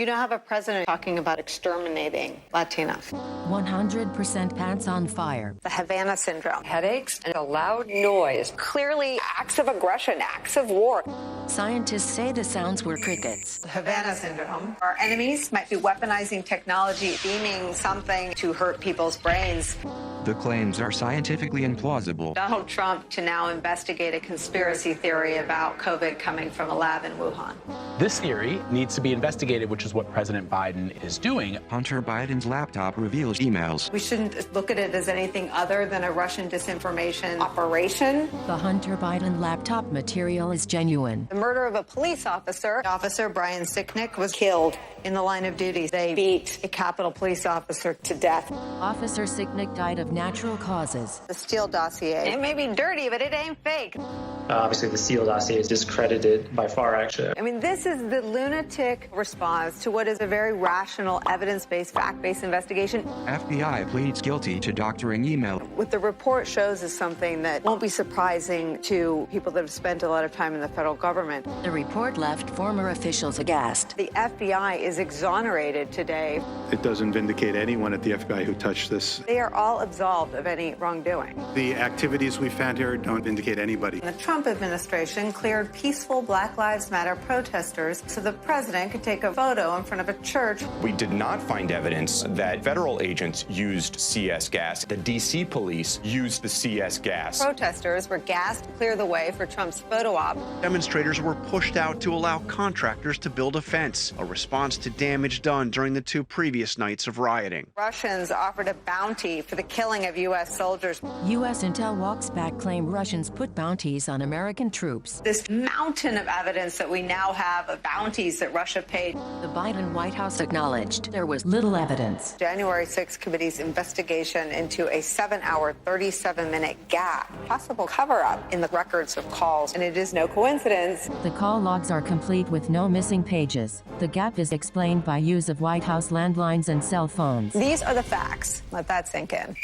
You now have a president talking about exterminating Latinos. 100% pants on fire. The Havana syndrome. Headaches and a loud noise. Clearly acts of aggression, acts of war. Scientists say the sounds were crickets. The Havana syndrome. Our enemies might be weaponizing technology, beaming something to hurt people's brains. The claims are scientifically implausible. Donald Trump to now investigate a conspiracy theory about COVID coming from a lab in Wuhan. This theory needs to be investigated, which is what President Biden is doing. Hunter Biden's laptop reveals emails. We shouldn't look at it as anything other than a Russian disinformation operation. The Hunter Biden laptop material is genuine. The murder of a police officer, Officer Brian Sicknick, was killed in the line of duty. They beat a Capitol police officer to death. Officer Sicknick died of natural causes. The Steele dossier. It may be dirty, but it ain't fake. Obviously, the Steele dossier is discredited by far, actually. I mean, this is the lunatic response to what is a very rational, evidence-based, fact-based investigation. FBI pleads guilty to doctoring email. What the report shows is something that won't be surprising to people that have spent a lot of time in the federal government. The report left former officials aghast. The FBI is exonerated today. It doesn't vindicate anyone at the FBI who touched this. They are all absolved of any wrongdoing. The activities we found here don't vindicate anybody. The Trump administration cleared peaceful Black Lives Matter protesters so the president could take a photo in front of a church. We did not find evidence that federal agents used CS gas. The D.C. police used the CS gas. Protesters were gassed to clear the way for Trump's photo op. Demonstrators were pushed out to allow contractors to build a fence, a response to damage done during the 2 previous nights of rioting. Russians offered a bounty for the killing of U.S. soldiers. U.S. intel walks back claim Russians put bounties on American troops. This mountain of evidence that we now have of bounties that Russia paid. The Biden White House acknowledged there was little evidence. January 6th committee's investigation into a 7-hour, 37-minute gap, possible cover-up in the records of calls, and it is no coincidence. The call logs are complete with no missing pages. The gap is explained by use of White House landlines and cell phones. These are the facts. Let that sink in.